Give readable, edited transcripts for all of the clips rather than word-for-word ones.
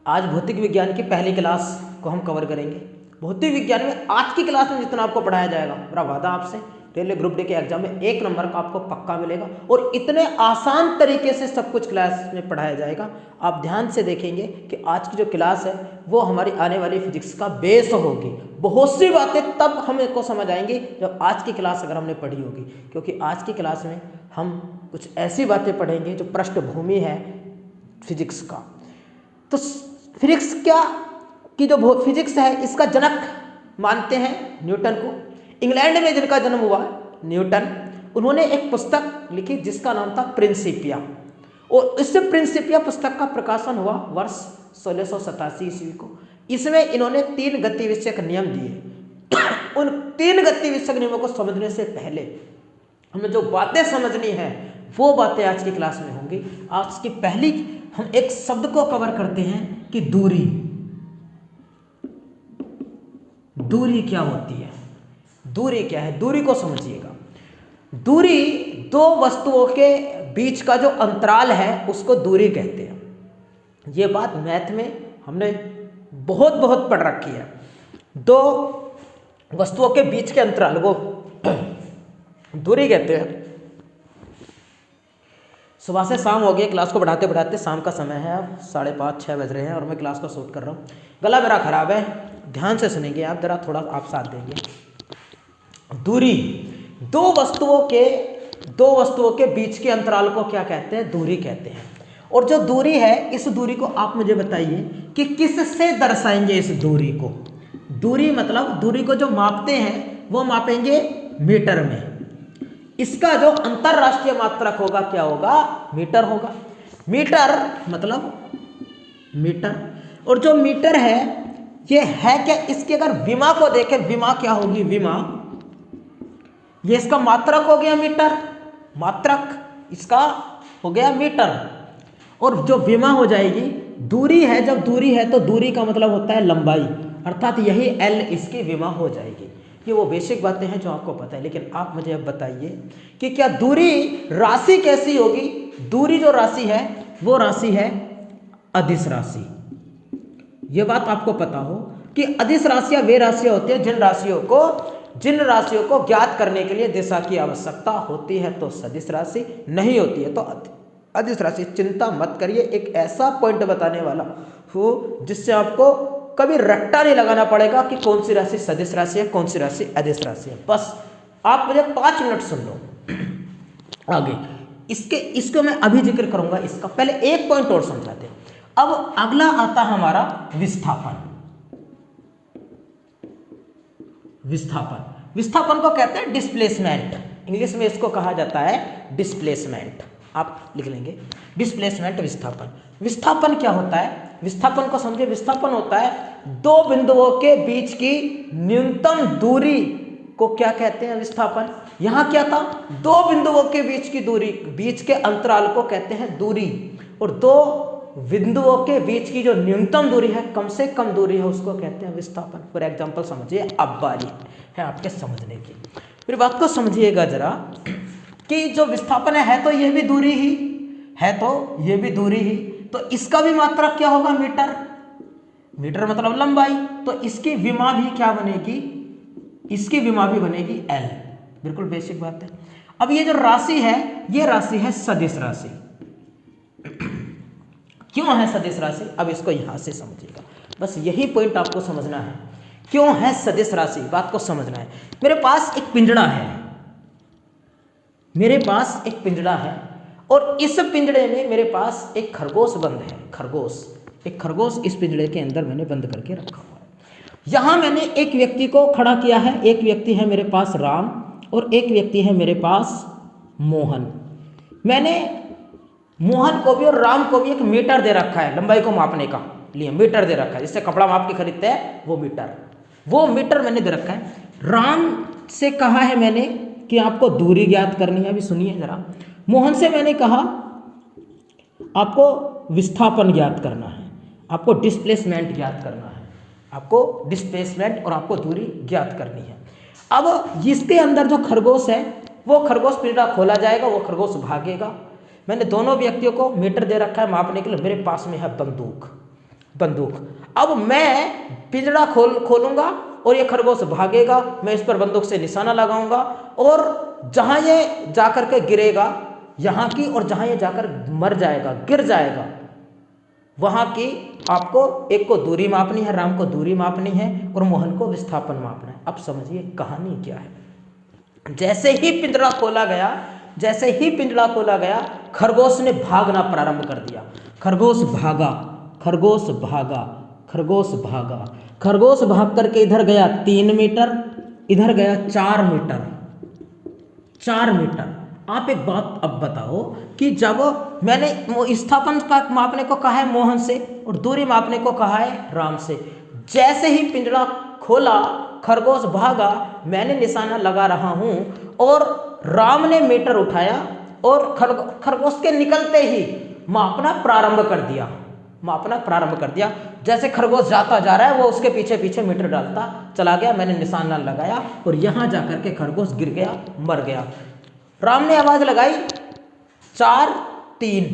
आज भौतिक विज्ञान की पहली क्लास को हम कवर करेंगे। भौतिक विज्ञान में आज की क्लास में जितना आपको पढ़ाया जाएगा, मेरा वादा आपसे रेलवे ग्रुप डी के एग्जाम में 1 नंबर का आपको पक्का मिलेगा और इतने आसान तरीके से सब कुछ क्लास में पढ़ाया जाएगा। आप ध्यान से देखेंगे कि आज की जो क्लास है वो हमारी आने वाली फिजिक्स का बेस होगी। बहुत सी बातें तब हमको समझ आएंगी जब आज की क्लास अगर हमने पढ़ी होगी, क्योंकि आज की क्लास में हम कुछ ऐसी बातें पढ़ेंगे जो पृष्ठभूमि है फिजिक्स का। तो फिजिक्स क्या कि जो फिजिक्स है इसका जनक मानते हैं न्यूटन को। इंग्लैंड में जिनका जन्म हुआ न्यूटन, उन्होंने एक पुस्तक लिखी जिसका नाम था प्रिंसिपिया, और इससे प्रिंसिपिया पुस्तक का प्रकाशन हुआ वर्ष 1687 ईस्वी को। इसमें इन्होंने 3 गतिविषयक नियम दिए। उन 3 गतिविषयक नियमों को समझने से पहले हमें जो बातें समझनी है वो बातें आज की क्लास में होंगी। आज की पहली हम एक शब्द को कवर करते हैं कि दूरी। दूरी क्या होती है, दूरी क्या है, दूरी को समझिएगा। दूरी दो वस्तुओं के बीच का जो अंतराल है उसको दूरी कहते हैं। ये बात मैथ में हमने बहुत पढ़ रखी है। दो वस्तुओं के बीच के अंतराल को दूरी कहते हैं। सुबह से शाम हो गई, क्लास को बढ़ाते बढ़ाते शाम का समय है, अब 5:30-6 बज रहे हैं और मैं क्लास को शूट कर रहा हूँ। गला मेरा खराब है, ध्यान से सुनेंगे आप, जरा थोड़ा आप साथ देंगे। दूरी दो वस्तुओं के बीच के अंतराल को क्या कहते हैं, दूरी कहते हैं। और जो दूरी है, इस दूरी को आप मुझे बताइए कि किससे दर्शाएंगे इस दूरी को। दूरी मतलब दूरी को जो मापते हैं वो मापेंगे मीटर में। इसका जो अंतरराष्ट्रीय मात्रक होगा क्या होगा, मीटर होगा। मीटर मतलब मीटर, और जो मीटर है ये है क्या, इसकी अगर विमा को देखें, विमा क्या होगी, विमा ये इसका मात्रक हो गया मीटर, मात्रक इसका हो गया मीटर, और जो विमा हो जाएगी दूरी है। जब दूरी है तो दूरी का मतलब होता है लंबाई, अर्थात यही L इसकी विमा हो जाएगी। ये वो बेसिक बातें हैं जो आपको पता है, लेकिन आप मुझे अब बताइए कि क्या दूरी राशि कैसी होगी। दूरी जो राशि है वो राशि है अदिश राशि। ये बात आपको पता हो कि अदिश राशियां वे राशियां होती हैं जिन राशियों को ज्ञात करने के लिए दिशा की आवश्यकता होती है तो सदिश राशि, नहीं होती है तो अदिश राशि। चिंता मत करिए, एक ऐसा पॉइंट बताने वाला हो जिससे आपको कभी रट्टा नहीं लगाना पड़ेगा कि कौन सी राशि सदिश राशि है, कौन सी राशि अदिश राशि है। बस आप मुझे 5 मिनट सुन लो। आगे इसको मैं अभी जिक्र करूंगा, इसका पहले एक पॉइंट और समझाते हैं। अब अगला आता है हमारा विस्थापन। विस्थापन को कहते हैं डिस्प्लेसमेंट, इंग्लिश में इसको कहा जाता है डिस्प्लेसमेंट। आप लिख लेंगे डिस्प्लेसमेंट, विस्थापन क्या होता है। विस्थापन को समझिए, विस्थापन होता है दो बिंदुओं के बीच की न्यूनतम दूरी को क्या कहते हैं, विस्थापन। यहां क्या था, दो बिंदुओं के बीच की दूरी, बीच के अंतराल को कहते हैं दूरी, और दो बिंदुओं के बीच की जो न्यूनतम दूरी है, कम से कम दूरी है, उसको कहते हैं विस्थापन। फॉर एग्जांपल समझिए, अब बारी है आपके समझने की। फिर बात को समझिएगा जरा कि जो विस्थापन है तो ये भी दूरी ही है, तो ये भी दूरी ही, तो इसका भी मात्रक क्या होगा, मीटर। मीटर मतलब लंबाई, तो इसकी विमा भी क्या बनेगी, इसकी विमा भी बनेगी L। बिल्कुल बेसिक बात है। अब ये जो राशि है, ये राशि है सदिश राशि। क्यों है सदिश राशि, अब इसको यहां से समझिएगा, बस यही पॉइंट आपको समझना है। क्यों है सदिश राशि, बात को समझना है। मेरे पास एक पिंजड़ा है, और इस पिंजड़े में मेरे पास एक खरगोश बंद है। एक खरगोश इस पिंजड़े के अंदर मैंने बंद करके रखा हुआ है। यहां मैंने एक व्यक्ति को खड़ा किया है, एक व्यक्ति है मेरे पास राम, और एक व्यक्ति है मेरे पास मोहन। मैंने मोहन को भी और राम को भी एक मीटर दे रखा है, लंबाई को मापने का लिए मीटर दे रखा है, जिससे कपड़ा माप के खरीदते हैं वो मीटर मैंने दे रखा है। राम से कहा है मैंने कि आपको दूरी ज्ञात करनी है, अभी सुनिए जरा। मोहन से मैंने कहा आपको विस्थापन ज्ञात करना है, आपको डिस्प्लेसमेंट ज्ञात करना है, आपको डिस्प्लेसमेंट और आपको दूरी ज्ञात करनी है। अब इसके अंदर जो खरगोश है, वो खरगोश पिंजरा खोला जाएगा, वो खरगोश भागेगा। मैंने दोनों व्यक्तियों को मीटर दे रखा है मापने के लिए, मेरे पास में है बंदूक। बंदूक। अब मैं पिंजरा खोलूंगा और ये खरगोश भागेगा, मैं इस पर बंदूक से निशाना लगाऊंगा और जहां ये जाकर के गिरेगा यहाँ की, और जहां ये जाकर मर जाएगा, गिर जाएगा, वहां की आपको एक को दूरी मापनी है, राम को दूरी मापनी है और मोहन को विस्थापन मापना है। अब समझिए कहानी क्या है। जैसे ही पिंजरा खोला गया, खरगोश ने भागना प्रारंभ कर दिया। खरगोश भाग करके इधर गया 3 मीटर, इधर गया 4 मीटर। आप एक बात अब बताओ कि जब मैंने विस्थापन का मापने को कहा है मोहन से और दूरी मापने को कहा है राम से, जैसे ही पिंजरा खोला खरगोश भागा, मैंने निशाना लगा रहा हूं और राम ने मीटर उठाया और खरगोश के निकलते ही मापना प्रारंभ कर दिया। जैसे खरगोश जाता जा रहा है वो उसके पीछे पीछे मीटर डालता चला गया, मैंने निशाना लगाया और यहां जाकर के खरगोश गिर गया, मर गया। राम ने आवाज लगाई 4, 3,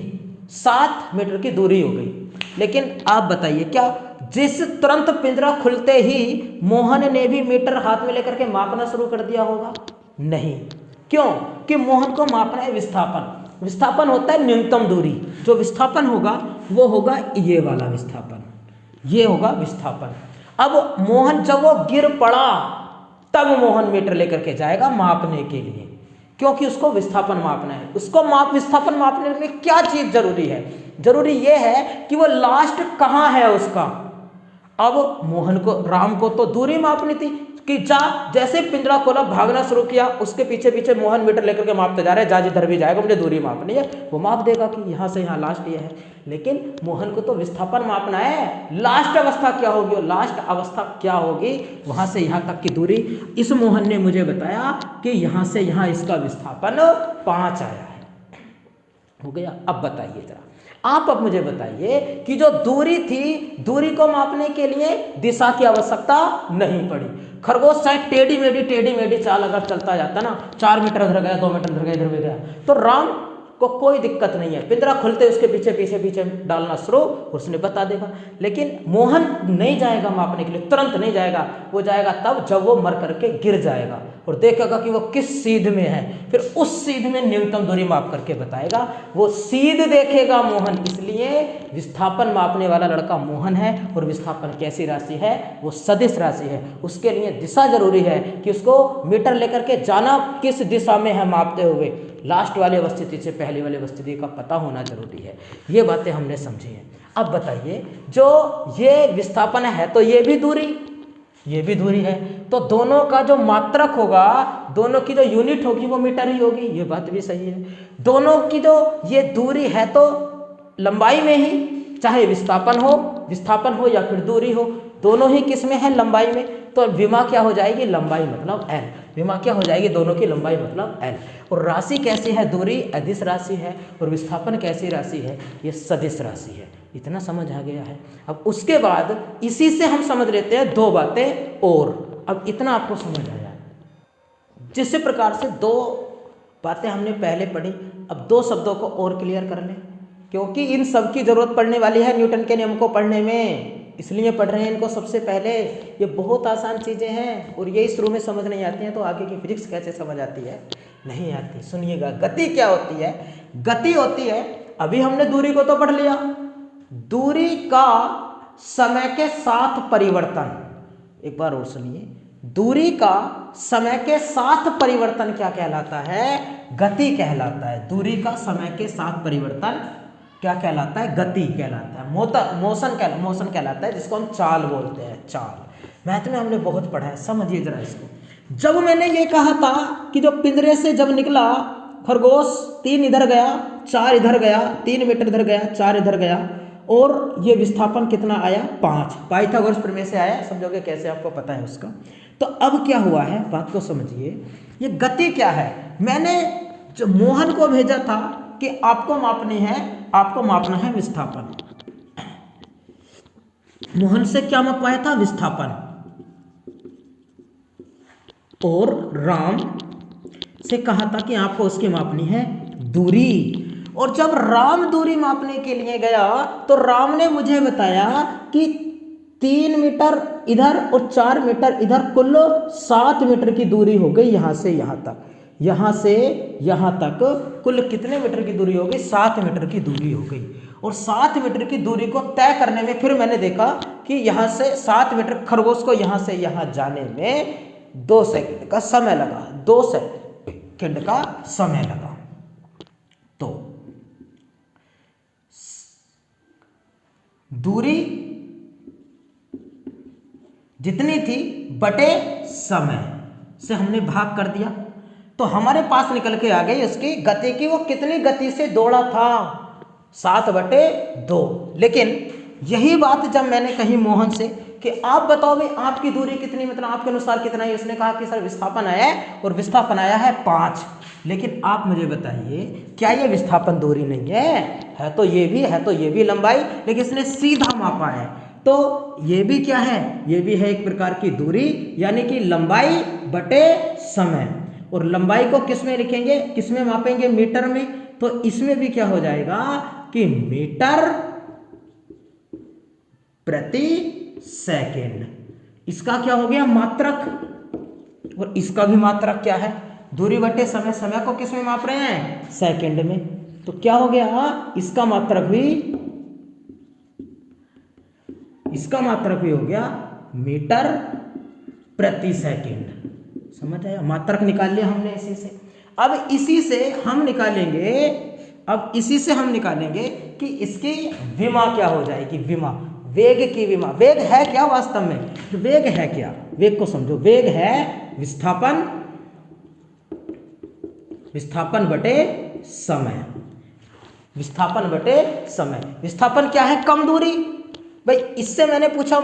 7 मीटर की दूरी हो गई। लेकिन आप बताइए क्या जिस तुरंत पिंजरा खुलते ही मोहन ने भी मीटर हाथ में लेकर के मापना शुरू कर दिया होगा? नहीं। क्यों? कि मोहन को मापना है विस्थापन होता है न्यूनतम दूरी। जो विस्थापन होगा वो होगा ये वाला विस्थापन, ये होगा विस्थापन। अब मोहन जब वो गिर पड़ा तब मोहन मीटर लेकर के जाएगा मापने के लिए, क्योंकि उसको विस्थापन मापना है। उसको विस्थापन मापने में क्या चीज जरूरी है? जरूरी ये है कि वो लास्ट कहाँ है उसका। अब मोहन को, राम को तो दूरी मापनी थी कि जैसे पिंजरा खोला भागना शुरू किया, उसके पीछे पीछे मोहन मीटर लेकर के मापते जा रहे हैं, जिधर भी जाएगा मुझे दूरी मापनी है, वो माप देगा कि यहाँ से यहाँ लास्ट ये है। लेकिन मोहन को तो विस्थापन मापना है, लास्ट अवस्था क्या होगी, और लास्ट अवस्था क्या होगी वहां से यहाँ तक की दूरी। इस मोहन ने मुझे बताया कि यहाँ से यहाँ इसका विस्थापन 5 आया है, हो गया। अब बताइए जरा आप, अब मुझे बताइए कि जो दूरी थी, दूरी को मापने के लिए दिशा की आवश्यकता नहीं पड़ी। खरगोश चाहे टेढ़ी मेढ़ी चाल अगर चलता जाता ना, 4 मीटर उधर गया, 2 मीटर उधर गया, इधर भी गया, तो राम को कोई दिक्कत नहीं है, पिंजरा खुलते उसके पीछे डालना शुरू, उसने बता देगा। लेकिन मोहन नहीं जाएगा मापने के लिए, तुरंत नहीं जाएगा, वो जाएगा तब जब वो मर करके गिर जाएगा और देखेगा कि वो किस सीध में है, फिर उस सीध में न्यूनतम दूरी माप करके बताएगा। वो सीध देखेगा मोहन, इसलिए विस्थापन मापने वाला लड़का मोहन है। और विस्थापन कैसी राशि है? वो सदिश राशि है। उसके लिए दिशा जरूरी है कि उसको मीटर लेकर के जाना किस दिशा में है मापते हुए, लास्ट वाली अवस्थिति से पहली वाली अवस्थिति का पता होना जरूरी है। ये बातें हमने समझी हैं। अब बताइए, जो ये विस्थापन है तो ये भी दूरी है, तो दोनों का जो मात्रक होगा, दोनों की जो यूनिट होगी वो मीटर ही होगी। ये बात भी सही है। दोनों की जो ये दूरी है तो लंबाई में ही, चाहे विस्थापन हो या फिर दूरी हो, दोनों ही किस में है? लंबाई में। तो विमा क्या हो जाएगी? लंबाई मतलब l। विमा क्या हो जाएगी? दोनों की लंबाई मतलब l। और राशि कैसी है? दूरी अदिश राशि है और विस्थापन कैसी राशि है? ये सदिश राशि है। इतना समझ आ गया है। अब उसके बाद इसी से हम समझ लेते हैं 2 बातें और। अब इतना आपको समझ आया, जिस प्रकार से 2 बातें हमने पहले पढ़ी, अब 2 शब्दों को और क्लियर कर लें, क्योंकि इन सब की जरूरत पड़ने वाली है न्यूटन के नियम को पढ़ने में, इसलिए पढ़ रहे हैं इनको सबसे पहले। ये बहुत आसान चीज़ें हैं और यही शुरू में समझ नहीं आती हैं, तो आगे की फिजिक्स कैसे समझ आती है? नहीं आती। सुनिएगा, गति क्या होती है? गति होती है, अभी हमने दूरी को तो पढ़ लिया, दूरी का समय के साथ परिवर्तन। एक बार और सुनिए, दूरी का समय के साथ परिवर्तन क्या कहलाता है? गति कहलाता है। दूरी का समय के साथ परिवर्तन क्या कहलाता है? गति कहलाता है। मोशन कहलाता है, जिसको हम चाल बोलते हैं। चाल मैथ में हमने बहुत पढ़ा है, समझिए जरा इसको। जब मैंने ये कहा था कि जो पिंजरे से जब निकला खरगोश, 3 इधर गया, 4 इधर गया, 3 मीटर इधर गया, 4 इधर गया, और ये विस्थापन कितना आया? 5। पाइथागोरस प्रमेय से आया, समझोगे कैसे, आपको पता है उसका। तो अब क्या हुआ है, बात को समझिए। ये गति क्या है? मैंने जो मोहन को भेजा था कि आपको मापना है विस्थापन। मोहन से क्या मपवाया था? विस्थापन। और राम से कहा था कि आपको उसकी मापनी है दूरी। और जब राम दूरी मापने के लिए गया तो राम ने मुझे बताया कि 3 मीटर इधर और 4 मीटर इधर, कुल 7 मीटर की दूरी हो गई यहाँ से यहाँ तक। यहाँ से यहाँ तक कुल कितने मीटर की दूरी हो गई? 7 मीटर की दूरी हो गई। और 7 मीटर की दूरी को तय करने में फिर मैंने देखा कि यहाँ से 7 मीटर खरगोश को यहाँ से यहाँ जाने में 2 सेकंड का समय लगा, 2 सेकंड का समय लगा। तो दूरी जितनी थी बटे समय से हमने भाग कर दिया, तो हमारे पास निकल के आ गई उसकी गति की, वो कितनी गति से दौड़ा था? 7/2। लेकिन यही बात जब मैंने कही मोहन से कि आप बताओ भाई आपकी दूरी कितनी, मतलब आपके अनुसार कितना है? उसने कहा कि सर विस्थापन आया है और विस्थापन आया है 5। लेकिन आप मुझे बताइए क्या ये विस्थापन दूरी नहीं है? तो ये भी है, तो ये भी लंबाई, लेकिन इसने सीधा मापा है। तो ये भी क्या है? ये भी है एक प्रकार की दूरी, यानी कि लंबाई बटे समय। और लंबाई को किस में लिखेंगे, किस में मापेंगे? मीटर में। तो इसमें भी क्या हो जाएगा कि मीटर प्रति सेकंड। इसका क्या हो गया? मात्रक। और इसका भी मात्रक क्या है? दूरी बटे समय। समय को किस में माप रहे हैं? सेकंड में। तो क्या हो गया? इसका मात्रक भी हो गया मीटर प्रति सेकंड। समझ आया? मात्रक निकाल लिया हमने इसी से। अब इसी से हम निकालेंगे कि इसकी विमा क्या हो जाएगी? विमा, वेग की विमा। वेग है क्या वास्तव में? वेग है क्या? वेग को समझो। वेग है विस्थापन बटे समय। विस्थापन बटे समय। विस्थापन क्या है? कम दूरी। भाई इससे मैंने पूछा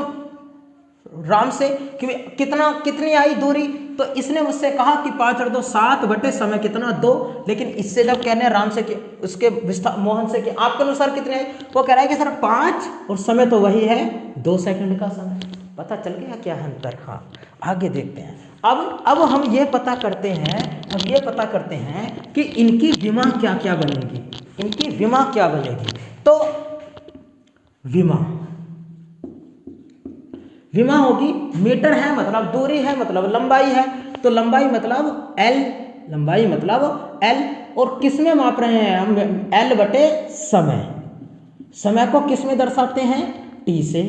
राम से कि कितनी आई दूरी, तो इसने मुझसे कहा कि 5/2, 7 बटे समय कितना? 2। लेकिन इससे जब कहने राम से कि उसके मोहन से कि आपके अनुसार कितने आई, वो कह रहा है कि सर 5 और समय तो वही है 2 सेकंड का समय। पता चल गया क्या है अंतर? हाँ, आगे देखते हैं। अब हम ये पता करते हैं कि इनकी विमा क्या क्या बनेगी। इनकी विमा क्या बनेगी? तो विमा होगी, मीटर है मतलब दूरी है मतलब लंबाई है, तो लंबाई मतलब L। और किस में माप रहे हैं हम? L बटे समय। समय को किस में दर्शाते हैं? T से।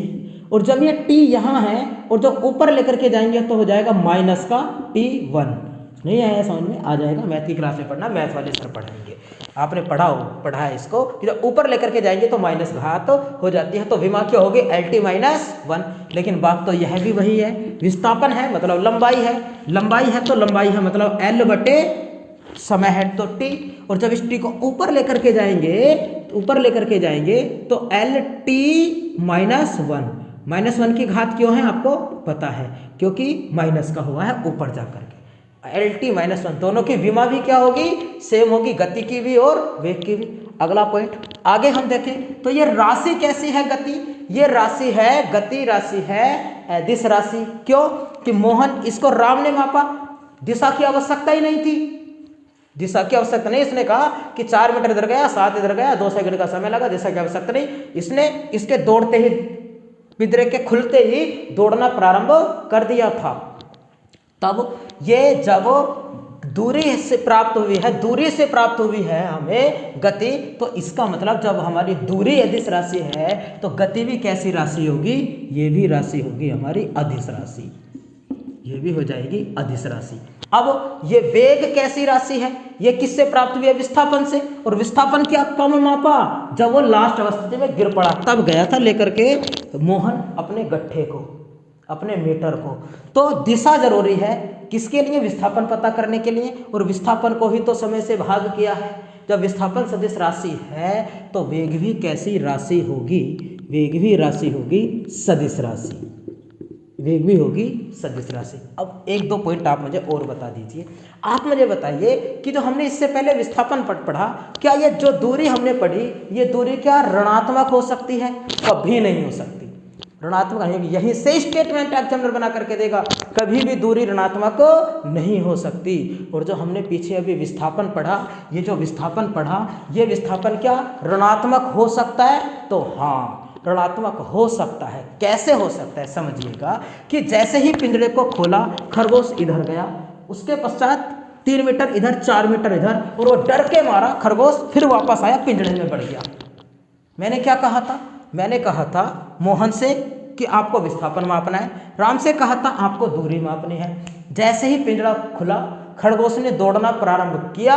और जब ये T यहाँ है और जब ऊपर लेकर के जाएंगे तो हो जाएगा -T1। नहीं आया समझ में? आ जाएगा। मैथ की क्लास में पढ़ना, मैथ वाले सर पढ़ाएंगे। आपने पढ़ा है इसको कि जब ऊपर लेकर के जाएंगे तो माइनस घात हो जाती है। तो विमा क्या होगी? LT-1। लेकिन बात तो यह भी वही है, विस्थापन है मतलब लंबाई है। तो लंबाई है मतलब L बटे समय है तो T। और जब इस T को ऊपर लेकर के जाएंगे तो LT-1। -1 की घात क्यों है आपको पता है? क्योंकि माइनस का हुआ है ऊपर जाकर के। LT-1 दोनों की विमा भी क्या होगी? सेम होगी, गति की भी और वेग की भी। अगला पॉइंट आगे हम देखें तो ये राशि कैसी है? गति। ये राशि है, गति राशि है अदिश राशि। क्यों? कि मोहन, इसको राम ने मापा, दिशा की आवश्यकता ही नहीं थी। दिशा की आवश्यकता नहीं। इसने कहा कि 4 मीटर इधर गया, 7 इधर गया, 2 सेकंड का समय लगा, दिशा की आवश्यकता नहीं। इसने इसके दौड़ते ही, पिंजरे के खुलते ही दौड़ना प्रारंभ कर दिया था। तब ये जब दूरी से प्राप्त हुई है हमें गति, तो इसका मतलब जब हमारी दूरी अदिश राशि है तो गति भी कैसी राशि होगी? ये भी राशि होगी हमारी अदिश राशि। ये भी हो जाएगी अदिश राशि। अब ये वेग कैसी राशि है? ये किससे प्राप्त हुई है? विस्थापन से। और विस्थापन क्या कम मापा? जब वो लास्ट अवस्था में गिर पड़ा तब गया था लेकर के मोहन अपने गट्ठे को, अपने मीटर को। तो दिशा जरूरी है किसके लिए? विस्थापन पता करने के लिए। और विस्थापन को ही तो समय से भाग किया है। जब विस्थापन सदिश राशि है तो वेग भी कैसी राशि होगी? वेग भी राशि होगी सदिश राशि। वेग भी होगी सदिश राशि। अब 1-2 पॉइंट आप मुझे और बता दीजिए। आप मुझे बताइए कि जो हमने इससे पहले विस्थापन पढ़ा, क्या ये जो दूरी हमने पढ़ी, ये दूरी क्या ऋणात्मक हो सकती है? कभी नहीं हो सकती। ऋणात्मक यहीं से स्टेटमेंट एग्जामिनर बना करके देगा कभी भी दूरी ऋणात्मक नहीं हो सकती। और जो हमने पीछे अभी विस्थापन पढ़ा, ये जो विस्थापन पढ़ा, ये विस्थापन क्या ऋणात्मक हो सकता है? तो हाँ, ऋणात्मक हो सकता है। कैसे हो सकता है समझिएगा कि जैसे ही पिंजरे को खोला, खरगोश इधर गया, उसके पश्चात 3 मीटर इधर 4 मीटर इधर, और वो डर के मारा खरगोश फिर वापस आया, पिंजरे में बढ़ गया। मैंने क्या कहा था? मैंने कहा था मोहन से कि आपको विस्थापन मापना है, राम से कहा था आपको दूरी मापनी है। जैसे ही पिंजरा खुला, खरगोश ने दौड़ना प्रारंभ किया,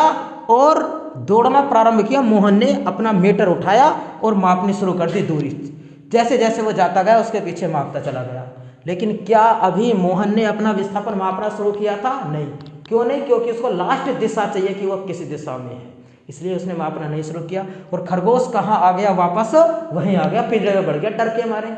और दौड़ना प्रारंभ किया, मोहन ने अपना मीटर उठाया और मापनी शुरू कर दी दूरी। जैसे जैसे वो जाता गया, उसके पीछे मापता चला गया। लेकिन क्या अभी मोहन ने अपना विस्थापन मापना शुरू किया था? नहीं। क्यों नहीं? क्योंकि उसको लास्ट दिशा चाहिए कि वो किसी दिशा में है, इसलिए उसने मापना नहीं शुरू किया। और खरगोश कहाँ आ गया? वापस वहीं आ गया, पिंजरे में बढ़ गया डर के मारे।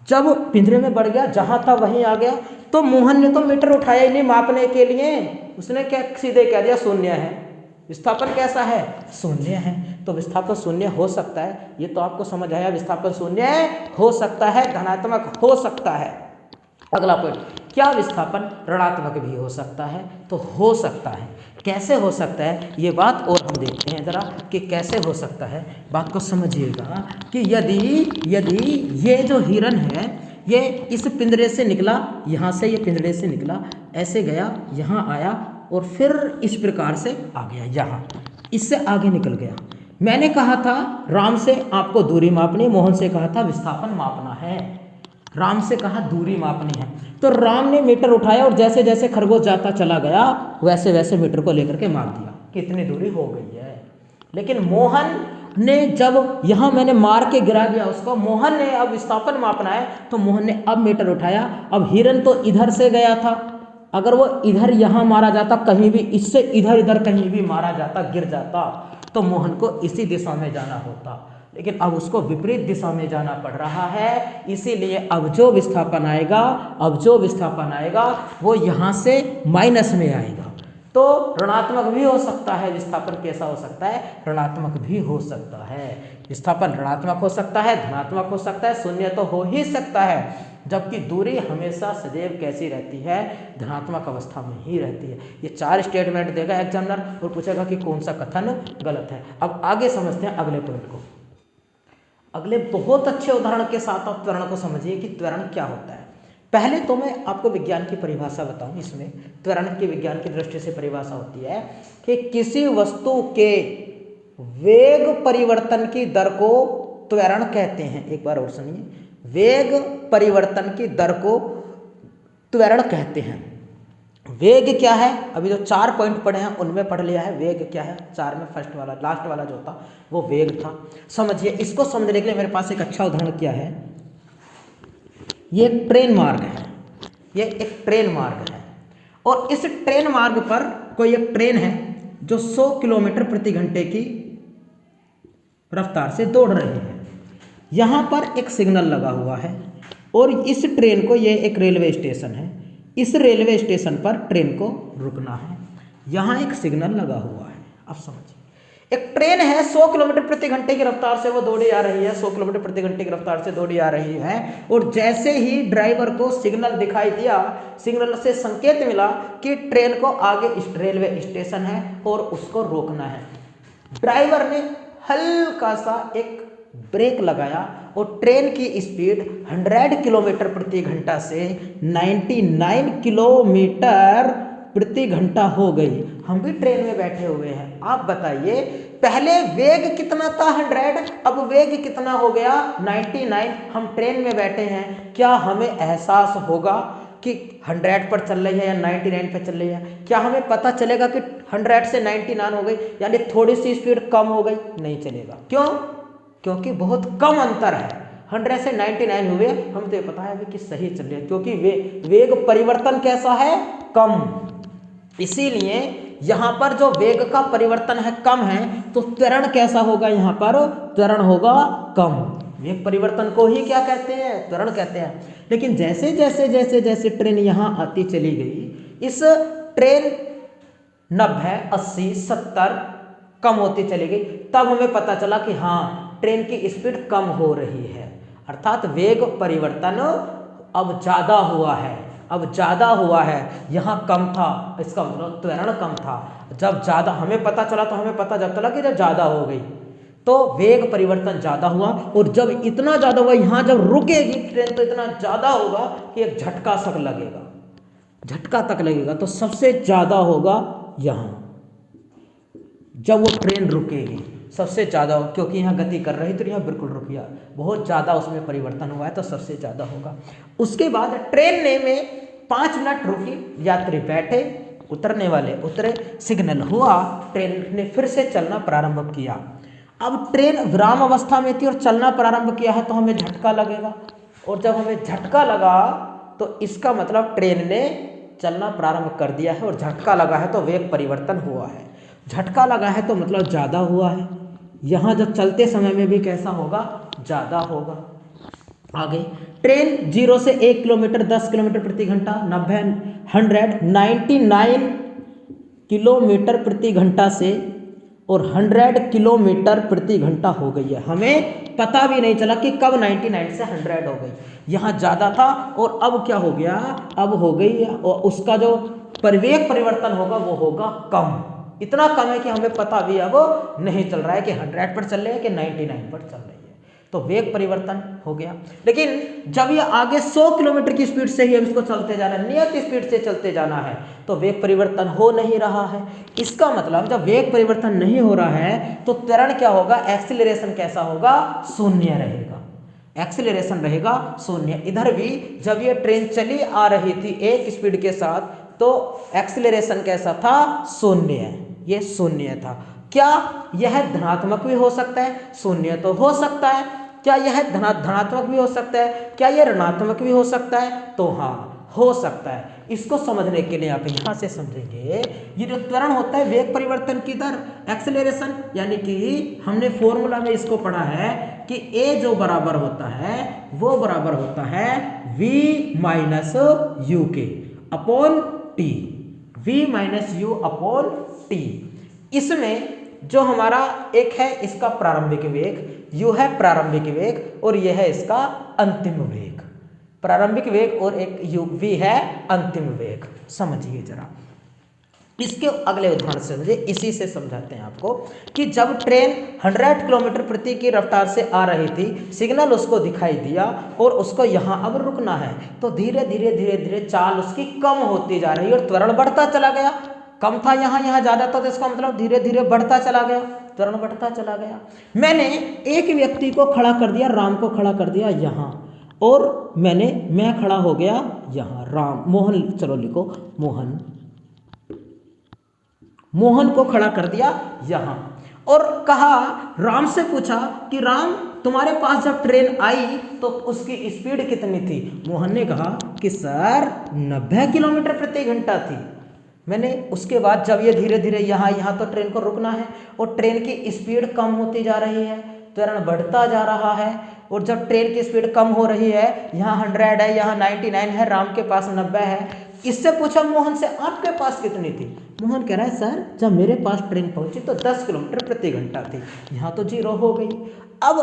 जब पिंजरे में बढ़ गया, जहां था वहीं आ गया, तो मोहन ने तो मीटर उठाया ही नहीं मापने के लिए, उसने क्या सीधे कह दिया शून्य है। विस्थापन कैसा है? शून्य है। तो विस्थापन शून्य हो सकता है, ये तो आपको समझ आया। विस्थापन शून्य हो सकता है, धनात्मक हो सकता है। अगला पॉइंट, क्या विस्थापन ऋणात्मक भी हो सकता है? तो हो सकता है। कैसे हो सकता है ये बात और हम देखते हैं जरा कि कैसे हो सकता है। बात को समझिएगा कि यदि ये जो हिरन है, ये इस पिंजरे से निकला, यहाँ से ये पिंजरे से निकला, ऐसे गया, यहाँ आया, और फिर इस प्रकार से आ गया, यहाँ इससे आगे निकल गया। मैंने कहा था राम से आपको दूरी मापनी, मोहन से कहा था विस्थापन मापना है। राम से कहा दूरी मापनी है, तो राम ने मीटर उठाया, और जैसे जैसे खरगोश जाता चला गया, वैसे वैसे मीटर को लेकर के माप दिया कितनी दूरी हो गई है। लेकिन मोहन ने जब यहाँ मैंने मार के गिरा दिया उसको, मोहन ने अब विस्थापन मापना है, तो मोहन ने अब मीटर उठाया। अब हिरन तो इधर से गया था, अगर वो इधर यहाँ मारा जाता, कहीं भी इससे इधर इधर कहीं भी मारा जाता, गिर जाता, तो मोहन को इसी दिशा में जाना होता। लेकिन अब उसको विपरीत दिशा में जाना पड़ रहा है, इसीलिए अब जो विस्थापन आएगा वो यहाँ से माइनस में आएगा। तो ऋणात्मक भी हो सकता है। विस्थापन कैसा हो सकता है? ऋणात्मक भी हो सकता है। विस्थापन ऋणात्मक हो सकता है, धनात्मक हो सकता है, शून्य तो हो ही सकता है। जबकि दूरी हमेशा सदैव कैसी रहती है? धनात्मक अवस्था में ही रहती है। ये 4 स्टेटमेंट देगा एग्जामिनर और पूछेगा कि कौन सा कथन गलत है। अब आगे समझते हैं अगले पॉइंट को। अगले बहुत अच्छे उदाहरण के साथ आप त्वरण को समझिए कि त्वरण क्या होता है। पहले तो मैं आपको विज्ञान की परिभाषा बताऊं। इसमें त्वरण की विज्ञान की दृष्टि से परिभाषा होती है कि किसी वस्तु के वेग परिवर्तन की दर को त्वरण कहते हैं। एक बार और सुनिए, वेग परिवर्तन की दर को त्वरण कहते हैं। वेग क्या है? अभी जो 4 पॉइंट पढ़े हैं उनमें पढ़ लिया है। वेग क्या है? 4 में फर्स्ट वाला, लास्ट वाला जो था वो वेग था। समझिए, इसको समझने के लिए मेरे पास एक अच्छा उदाहरण क्या है। ये एक ट्रेन मार्ग है, ये एक ट्रेन मार्ग है, और इस ट्रेन मार्ग पर कोई एक ट्रेन है जो 100 किलोमीटर प्रति घंटे की रफ्तार से दौड़ रही है। यहाँ पर एक सिग्नल लगा हुआ है, और इस ट्रेन को, ये एक रेलवे स्टेशन है, इस रेलवे स्टेशन पर ट्रेन को रुकना है। यहाँ एक सिग्नल लगा हुआ है। अब समझिए, एक ट्रेन है 100 किलोमीटर प्रति घंटे की रफ्तार से वो दौड़ी आ रही है, 100 किलोमीटर प्रति घंटे की रफ्तार से दौड़ी आ रही है, और जैसे ही ड्राइवर को सिग्नल दिखाई दिया, सिग्नल से संकेत मिला कि ट्रेन को आगे रेलवे स्टेशन है और उसको रोकना है। ड्राइवर ने हल्का सा एक ब्रेक लगाया और ट्रेन की स्पीड 100 किलोमीटर प्रति घंटा से 99 किलोमीटर प्रति घंटा हो गई। हम भी ट्रेन में बैठे हुए हैं। आप बताइए, पहले वेग कितना था? 100, अब वेग कितना हो गया? 99। हम ट्रेन में बैठे हैं, क्या हमें एहसास होगा कि 100 पर चल रही है या 99 पर चल रही है? क्या हमें पता चलेगा कि 100 से 99 हो गई, यानी थोड़ी सी स्पीड कम हो गई? नहीं चलेगा। क्यों? क्योंकि बहुत कम अंतर है। 100 से 99 हुए, हम तो ये पता है कि सही चल रही है, क्योंकि वेग परिवर्तन कैसा है? कम। इसीलिए यहाँ पर जो वेग का परिवर्तन है कम है, तो त्वरण कैसा होगा? यहाँ पर त्वरण होगा कम। वेग परिवर्तन को ही क्या कहते हैं? त्वरण कहते हैं। लेकिन जैसे जैसे जैसे जैसे ट्रेन यहाँ आती चली गई, इस ट्रेन 90, 80, 70 कम होती चली गई, तब हमें पता चला कि हाँ, ट्रेन की स्पीड कम हो रही है। अर्थात वेग परिवर्तन अब ज़्यादा हुआ है, अब ज़्यादा हुआ है, यहाँ कम था, इसका मतलब त्वरण कम था। जब ज़्यादा हमें पता चला तो हमें पता जब चला कि जब ज़्यादा हो गई तो वेग परिवर्तन ज़्यादा हुआ, और जब इतना ज़्यादा हुआ यहाँ जब रुकेगी ट्रेन तो इतना ज़्यादा होगा कि एक झटका तक लगेगा, झटका तक लगेगा। तो सबसे ज़्यादा होगा यहाँ जब वो ट्रेन रुकेगी, सबसे ज़्यादा, क्योंकि यहाँ गति कर रही तो यहाँ बिल्कुल रुक गया, बहुत ज़्यादा उसमें परिवर्तन हुआ है तो सबसे ज़्यादा होगा। उसके बाद ट्रेन ने में 5 मिनट रुकी, यात्री बैठे, उतरने वाले उतरे, सिग्नल हुआ, ट्रेन ने फिर से चलना प्रारंभ किया। अब ट्रेन विराम अवस्था में थी और चलना प्रारंभ किया है तो हमें झटका लगेगा, और जब हमें झटका लगा तो इसका मतलब ट्रेन ने चलना प्रारंभ कर दिया है, और झटका लगा है तो वेग परिवर्तन हुआ है। झटका लगा है तो मतलब ज़्यादा हुआ है। यहाँ जब चलते समय में भी कैसा होगा, ज़्यादा होगा। आगे ट्रेन 0 से 1 किलोमीटर 10 किलोमीटर प्रति घंटा 199 किलोमीटर प्रति घंटा से और 100 किलोमीटर प्रति घंटा हो गई है। हमें पता भी नहीं चला कि कब 99 से 100 हो गई। यहाँ ज़्यादा था और अब क्या हो गया, अब हो गई, और उसका जो परिवेग परिवर्तन होगा वो होगा कम, इतना कम है कि हमें पता भी अब नहीं चल रहा है कि 100 पर चल रहे हैं कि 99 पर चल रही है। तो वेग परिवर्तन हो गया। लेकिन जब ये आगे 100 किलोमीटर की स्पीड से ही हम इसको चलते जाना है, नियत स्पीड से चलते जाना है, तो वेग परिवर्तन हो नहीं रहा है। इसका मतलब जब वेग परिवर्तन नहीं हो रहा है तो त्वरण क्या होगा, एक्सीलरेशन कैसा होगा, शून्य रहेगा, एक्सीलरेशन रहेगा शून्य। इधर भी जब ये ट्रेन चली आ रही थी एक स्पीड के साथ तो एक्सीलरेशन कैसा था, शून्य, ये शून्य था। क्या यह धनात्मक भी हो सकता है, शून्य तो हो सकता है, क्या यह धनात्मक भी हो सकता है, क्या यह ऋणात्मक भी हो सकता है, तो हाँ हो सकता है। इसको समझने के लिए आप यहाँ से समझेंगे, ये जो त्वरण होता है वेग परिवर्तन की दर, एक्सेलरेशन, यानी कि हमने फॉर्मूला में इसको पढ़ा है कि a जो बराबर होता है वो बराबर होता है v माइनस यू के upon T, v minus you upon T. इसमें जो हमारा एक है इसका प्रारंभिक वेग, यू है प्रारंभिक वेग और यह है इसका अंतिम वेग, प्रारंभिक वेग, और एक यू वी है अंतिम वेग। समझिए जरा, इसके अगले उदाहरण से मुझे इसी से समझाते हैं आपको कि जब ट्रेन 100 किलोमीटर प्रति की रफ्तार से आ रही थी, सिग्नल उसको दिखाई दिया और उसको यहाँ अब रुकना है, तो धीरे धीरे धीरे धीरे चाल उसकी कम होती जा रही है और त्वरण बढ़ता चला गया। कम था यहाँ, यहाँ ज़्यादा था, तो इसका मतलब धीरे धीरे बढ़ता चला गया, त्वरण बढ़ता चला गया। मैंने एक व्यक्ति को खड़ा कर दिया, राम को खड़ा कर दिया यहाँ, और मैं खड़ा हो गया यहाँ, राम, मोहन, चलो लिखो मोहन, मोहन को खड़ा कर दिया यहाँ, और कहा, राम से पूछा कि राम तुम्हारे पास जब ट्रेन आई तो उसकी स्पीड कितनी थी? मोहन ने कहा कि सर 90 किलोमीटर प्रति घंटा थी। मैंने उसके बाद जब ये धीरे धीरे यहाँ तो ट्रेन को रुकना है और ट्रेन की स्पीड कम होती जा रही है, त्वरण बढ़ता जा रहा है, और जब ट्रेन की स्पीड कम हो रही है, यहाँ 100 है, यहाँ 99 है, राम के पास 90 है, इससे पूछा मोहन से आपके पास कितनी थी? मोहन कह रहा है सर जब मेरे पास ट्रेन पहुंची तो 10 किलोमीटर प्रति घंटा थी, यहाँ तो 0 हो गई। अब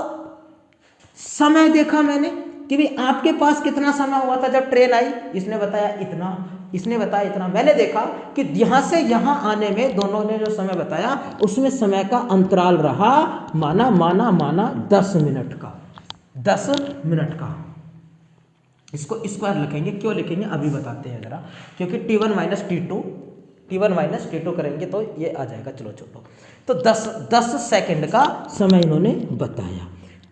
समय देखा मैंने कि भी आपके पास कितना समय हुआ था जब ट्रेन आई, इसने बताया इतना, इसने बताया इतना। मैंने देखा कि यहाँ से यहाँ आने में दोनों ने जो समय बताया उसमें समय का अंतराल रहा माना 10 मिनट का, 10 मिनट का। इसको स्क्वायर लिखेंगे, क्यों लिखेंगे अभी बताते हैं जरा, क्योंकि T1 माइनस T2 करेंगे तो ये आ जाएगा। चलो छोड़ो, तो 10 सेकंड का समय इन्होंने बताया।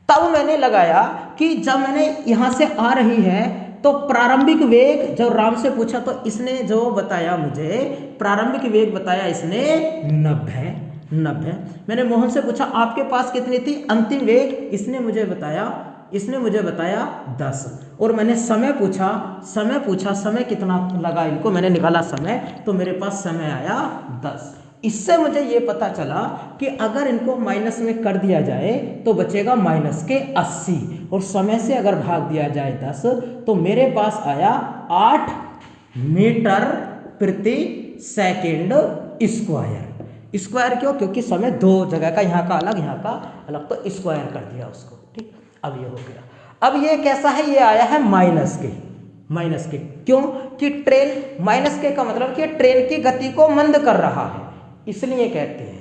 तब मैंने लगाया कि जब मैंने यहाँ से आ रही है तो प्रारंभिक वेग, जब राम से पूछा तो इसने जो बताया मुझे प्रारंभिक वेग बताया इसने 90। मैंने मोहन से पूछा आपके पास कितनी थी अंतिम वेग, इसने मुझे बताया 10। और मैंने समय पूछा समय कितना लगा इनको, मैंने निकाला समय, तो मेरे पास समय आया 10। इससे मुझे ये पता चला कि अगर इनको माइनस में कर दिया जाए तो बचेगा माइनस के 80, और समय से अगर भाग दिया जाए 10 तो मेरे पास आया 8 मीटर प्रति सेकेंड स्क्वायर। क्यों? क्योंकि समय दो जगह का, यहाँ का अलग, तो स्क्वायर कर दिया उसको। ठीक, अब ये हो गया। अब ये कैसा है, ये आया है माइनस के, माइनस के। क्यों? कि ट्रेन माइनस के का मतलब कि ट्रेन की गति को मंद कर रहा है, इसलिए कहते हैं।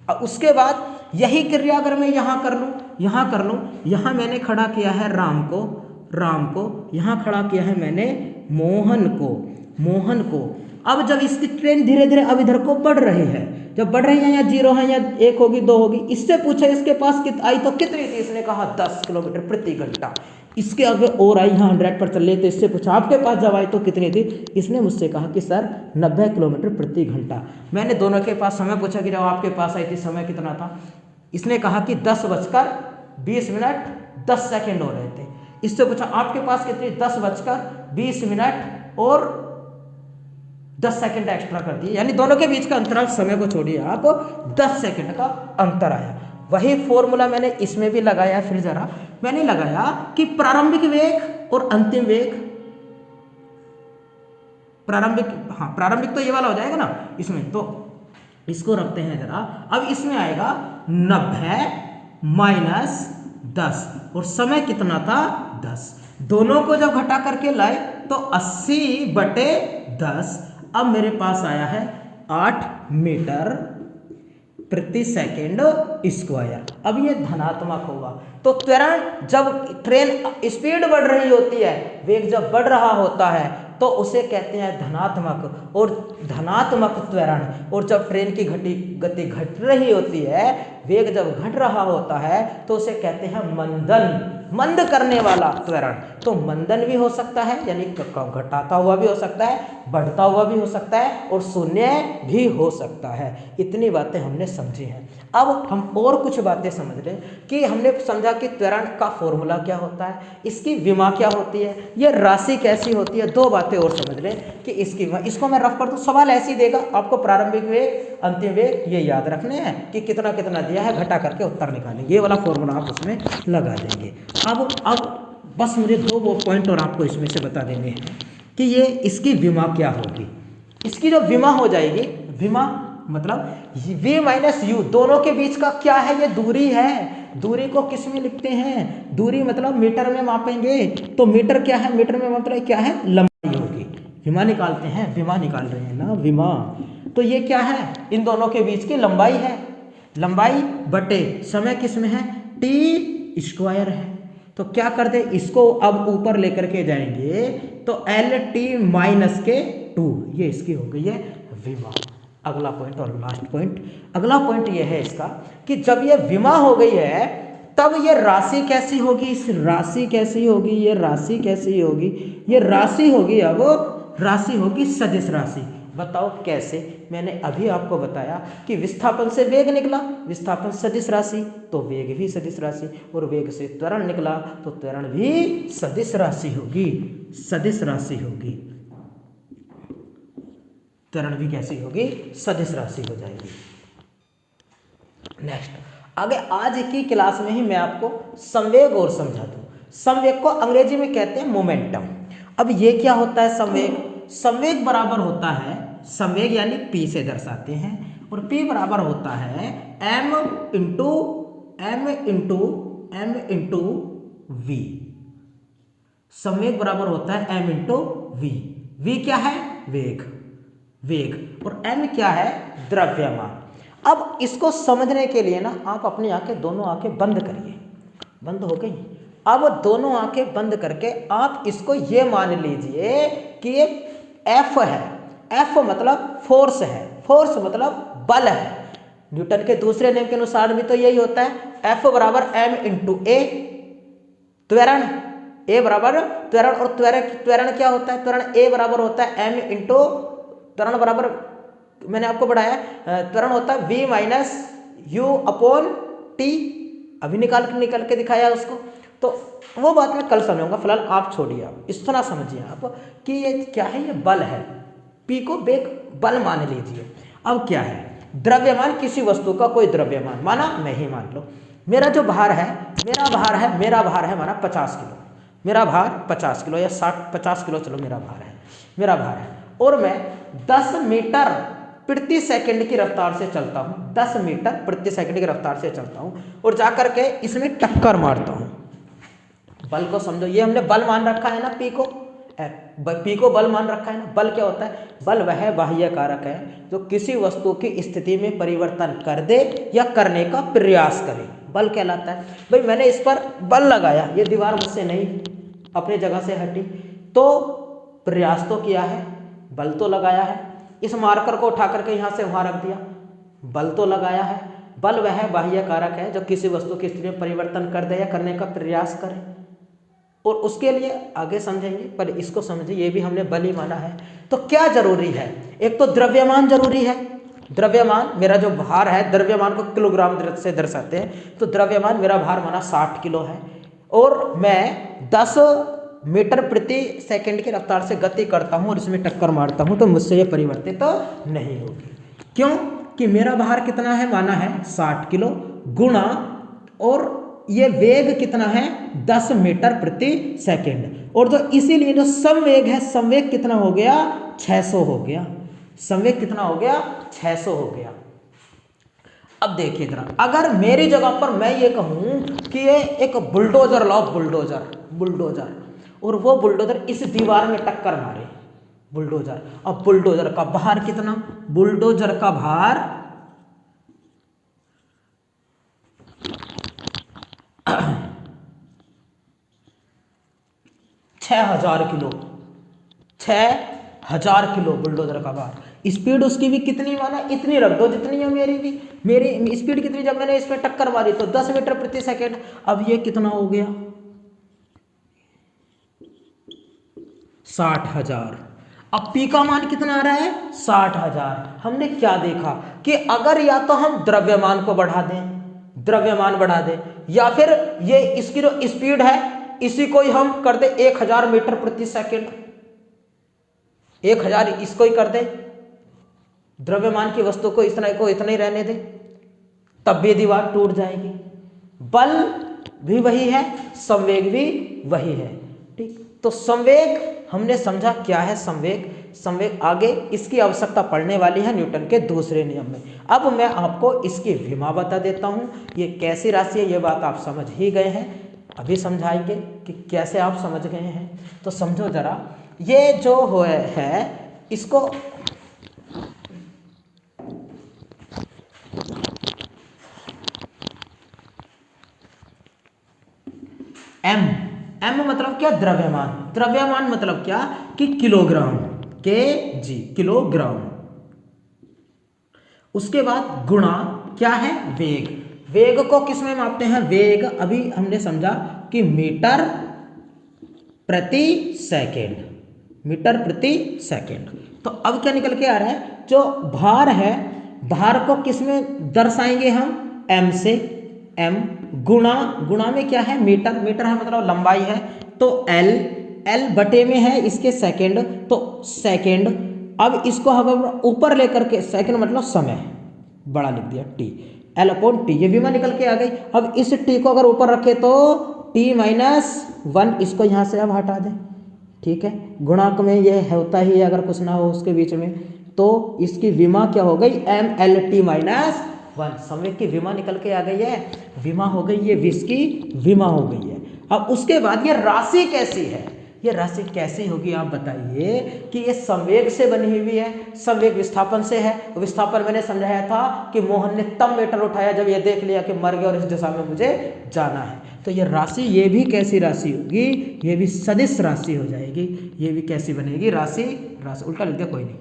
और उसके बाद यही क्रिया अगर मैं यहाँ कर लूँ, यहाँ कर लूँ, यहाँ मैंने खड़ा किया है राम को, यहाँ खड़ा किया है मैंने मोहन को। अब जब इसकी ट्रेन धीरे धीरे अब इधर को बढ़ रही है, जब बढ़ रही है, या 0 है या 1 होगी 2 होगी, इससे पूछा इसके पास आई तो कितनी थी, इसने कहा 10 किलोमीटर प्रति घंटा। इसके आगे और आई, यहाँ 100 पर चल रही, तो इससे पूछा आपके पास जब आई तो कितनी थी, इसने मुझसे कहा कि सर 90 किलोमीटर प्रति घंटा। मैंने दोनों के पास समय पूछा कि जब आपके पास आई थी समय कितना था, इसने कहा कि 10:20 हो रहे थे। इससे पूछा आपके पास कितनी, 10:20 और 10 सेकंड एक्स्ट्रा कर दिए, यानी दोनों के बीच का अंतराल, समय को छोड़िए आप, 10 सेकंड का अंतर आया। वही फॉर्मूला मैंने इसमें भी लगाया। फिर जरा मैंने लगाया कि प्रारंभिक वेग और अंतिम वेग, प्रारंभिक तो ये वाला हो जाएगा ना इसमें, तो इसको रखते हैं जरा। अब इसमें आएगा 90 माइनस 10 और समय कितना था 10। दोनों को जब घटा करके लाए तो 80/10। अब मेरे पास आया है 8 मीटर प्रति सेकेंड स्क्वायर। अब ये धनात्मक होगा, तो त्वरण जब ट्रेन स्पीड बढ़ रही होती है, वेग जब बढ़ रहा होता है तो उसे कहते हैं धनात्मक, और धनात्मक त्वरण। और जब ट्रेन की गति घट रही होती है, वेग जब घट रहा होता है तो उसे कहते हैं मंदन, मंद करने वाला त्वरण। तो मंदन भी हो सकता है, यानी घटाता हुआ भी हो सकता है, बढ़ता हुआ भी हो सकता है, और शून्य भी हो सकता है। इतनी बातें हमने समझी हैं। अब हम और कुछ बातें समझ लें कि हमने समझा कि त्वरण का फॉर्मूला क्या होता है, इसकी विमा क्या होती है, ये राशि कैसी होती है। 2 बातें और समझ लें कि इसकी विमा, इसको मैं रफ कर दूँ, सवाल ऐसे ही देगा आपको, प्रारंभिक वेग अंतिम वेग ये याद रखने हैं कि कितना कितना दिया है, घटा करके उत्तर निकालेंगे। ये वाला फॉर्मूला आप उसमें लगा देंगे। अब बस मुझे 2 पॉइंट और आपको इसमें से बता देने हैं कि ये इसकी विमा क्या होगी। इसकी जो विमा हो जाएगी, विमा मतलब v माइनस u, दोनों के बीच का क्या है, ये दूरी है। दूरी को किस में लिखते हैं, दूरी मतलब मीटर में मापेंगे, तो मीटर क्या है, मीटर में मतलब क्या है, लंबाई होगी। विमा निकालते हैं, विमा निकाल रहे हैं ना, विमा। तो ये क्या है, इन दोनों के बीच की लंबाई है, लंबाई बटे समय किस में है, t स्क्वायर है। तो क्या कर दे, इसको अब ऊपर लेकर के जाएंगे तो LT-2, ये इसकी हो गई है विमा। अगला पॉइंट और लास्ट पॉइंट, अगला पॉइंट ये है इसका कि जब ये विमा हो गई है तब ये राशि कैसी होगी, इस राशि कैसी होगी, ये राशि कैसी होगी, ये राशि होगी, अब राशि होगी सदिश राशि। बताओ कैसे। मैंने अभी आपको बताया कि विस्थापन से वेग निकला, विस्थापन सदिश राशि, तो वेग भी सदिश राशि, और वेग से त्वरण निकला तो त्वरण भी सदिश राशि होगी, सदिश राशि होगी। त्वरण भी कैसी होगी, सदिश राशि हो जाएगी। नेक्स्ट आगे आज की क्लास में ही मैं आपको संवेग और समझा दूं। संवेग को अंग्रेजी में कहते हैं मोमेंटम। अब ये क्या होता है संवेग, संवेग बराबर होता है, संवेग यानी p से दर्शाते हैं, और p बराबर होता है m इंटू v। संवेग बराबर होता है m इंटू v। v क्या है, वेग, वेग, और m क्या है, द्रव्यमान। अब इसको समझने के लिए ना आप अपनी आंखें, दोनों आंखें बंद करिए, बंद हो गई। अब दोनों आंखें बंद करके आप इसको ये मान लीजिए कि ये F है, F मतलब फोर्स है, फोर्स मतलब बल है। न्यूटन के दूसरे नियम के अनुसार भी तो यही होता है, F बराबर m इंटू a, त्वरण a बराबर त्वरण, और त्वरण क्या होता है, त्वरण a बराबर होता है m इंटू, त्वरण बराबर मैंने आपको बढ़ाया, त्वरण होता है v minus u upon t। अभी निकाल के दिखाया उसको, तो वो बात मैं कल समझाऊंगा, फिलहाल आप छोड़िए, आप इस तरह समझिए आप कि ये क्या है, ये बल है, p को वेग बल मान लीजिए। अब क्या है, द्रव्यमान, किसी वस्तु का कोई द्रव्यमान, माना मैं ही मान लो, मेरा जो भार है, मेरा भार है हमारा 50 किलो, मेरा भार 50 किलो या 50 किलो, चलो मेरा भार है, और मैं 10 मीटर प्रति सेकंड की रफ्तार से चलता हूँ, 10 मीटर प्रति सेकंड की रफ्तार से चलता हूँ, और जाकर के इसमें टक्कर मारता हूँ। बल को समझो, ये हमने बल मान रखा है ना p को, पी को बल मान रखा है ना। बल क्या होता है? बल वह बाह्य कारक है जो किसी वस्तु की स्थिति में परिवर्तन कर दे या करने का प्रयास करे, बल कहलाता है। भाई मैंने इस पर बल लगाया, ये दीवार मुझसे नहीं अपनी जगह से हटी, तो प्रयास तो किया है, बल तो लगाया है। इस मार्कर को उठा करके यहाँ से वहाँ रख दिया, बल तो लगाया है। बल वह बाह्य कारक है जो किसी वस्तु की स्थिति में परिवर्तन कर दे या करने का प्रयास करे। और उसके लिए आगे समझेंगे, पर इसको समझिए, ये भी हमने बल ही माना है। तो क्या जरूरी है? एक तो द्रव्यमान जरूरी है। द्रव्यमान, मेरा जो भार है, द्रव्यमान को किलोग्राम से दर्शाते हैं, तो द्रव्यमान मेरा भार माना 60 किलो है और मैं 10 मीटर प्रति सेकंड की रफ्तार से गति करता हूँ और इसमें टक्कर मारता हूँ, तो मुझसे ये परिवर्तित तो नहीं होगी। क्यों? कि मेरा भार कितना है, माना है 60 किलो, गुणा और ये वेग कितना है, 10 मीटर प्रति सेकंड। और तो इसीलिए जो संवेग है, संवेग कितना हो गया, 600 हो गया। संवेग कितना हो गया, 600 हो गया। अब देखिए जरा, अगर मेरी जगह पर मैं ये कहूं कि ये एक बुलडोजर लाओ, बुलडोजर, और वो बुलडोजर इस दीवार में टक्कर मारे, बुलडोजर। अब बुलडोजर का भार कितना, बुलडोजर का भार 6000 किलो, 6000 किलो बुलडोजर का भार। स्पीड उसकी भी कितनी माना, इतनी रख दो जितनी है मेरी भी। मेरी स्पीड कितनी, जब मैंने इसमें टक्कर मारी तो 10 मीटर प्रति सेकंड। अब ये कितना हो गया, 60,000। अब पी का मान कितना आ रहा है, 60,000। हमने क्या देखा कि अगर या तो हम द्रव्यमान को बढ़ा दें, द्रव्यमान बढ़ा दें, या फिर ये इसकी जो स्पीड है इसी को ही हम कर दे 1000 मीटर प्रति सेकंड, 1000 इसको ही कर दे, द्रव्यमान की वस्तु को इतना ही रहने दे, तब भी दीवार टूट जाएगी। बल भी वही है, संवेग भी वही है। ठीक, तो संवेग हमने समझा क्या है संवेग। संवेग आगे इसकी आवश्यकता पड़ने वाली है न्यूटन के दूसरे नियम में। अब मैं आपको इसकी विमा बता देता हूं, ये कैसी राशि है, ये बात आप समझ ही गए हैं। अभी समझाएंगे कि कैसे आप समझ गए हैं। तो समझो जरा, ये जो है इसको एम मतलब क्या, द्रव्यमान। द्रव्यमान मतलब क्या कि किलोग्राम, केजी, किलोग्राम। उसके बाद गुणा क्या है, वेग। वेग को किस में मापते हैं, वेग अभी हमने समझा कि मीटर प्रति सेकंड, मीटर प्रति सेकंड। तो अब क्या निकल के आ रहा है, जो भार है, भार को किस में दर्शाएंगे हम, एम से। एम गुणा में क्या है, मीटर, मीटर है मतलब लंबाई है, तो एल बटे में है इसके सेकंड, तो सेकंड। अब इसको अगर ऊपर लेकर के, सेकंड मतलब समय, बड़ा लिख दिया टी, एल अपॉन टी, ये विमा निकल के आ गई। अब इस टी को अगर ऊपर रखे तो t-1, इसको यहाँ से अब हटा दें। ठीक है, गुणांक में ये होता ही है, अगर कुछ ना हो उसके बीच में, तो इसकी विमा क्या हो गई, mLt-1। संवेग की विमा निकल के आ गई है, विमा हो गई, ये विस की विमा हो गई है। अब उसके बाद ये राशि कैसी है, ये राशि कैसी होगी आप बताइए। कि ये संवेग से बनी हुई है, संवेग विस्थापन से है। विस्थापन मैंने समझाया था कि मोहन ने तब मीटर उठाया जब ये देख लिया कि मर गया और इस दिशा में मुझे जाना है। तो ये राशि, ये भी कैसी राशि होगी, ये भी सदिश राशि हो जाएगी। ये भी कैसी बनेगी, राशि उल्टा लिख दिया कोई नहीं,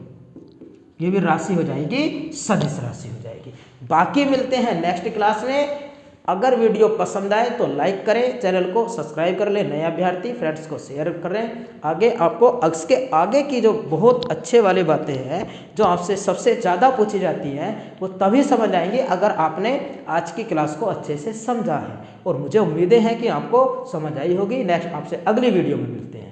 ये भी राशि हो जाएगी, सदिश राशि हो जाएगी। बाकी मिलते हैं नेक्स्ट क्लास में। अगर वीडियो पसंद आए तो लाइक करें, चैनल को सब्सक्राइब कर लें, नए अभ्यर्थी फ्रेंड्स को शेयर करें। आगे आपको इसके आगे की जो बहुत अच्छे वाली बातें हैं जो आपसे सबसे ज़्यादा पूछी जाती हैं वो तभी समझ आएंगी अगर आपने आज की क्लास को अच्छे से समझा है। और मुझे उम्मीदें हैं कि आपको समझ आई होगी। नेक्स्ट आपसे अगली वीडियो में मिलते हैं।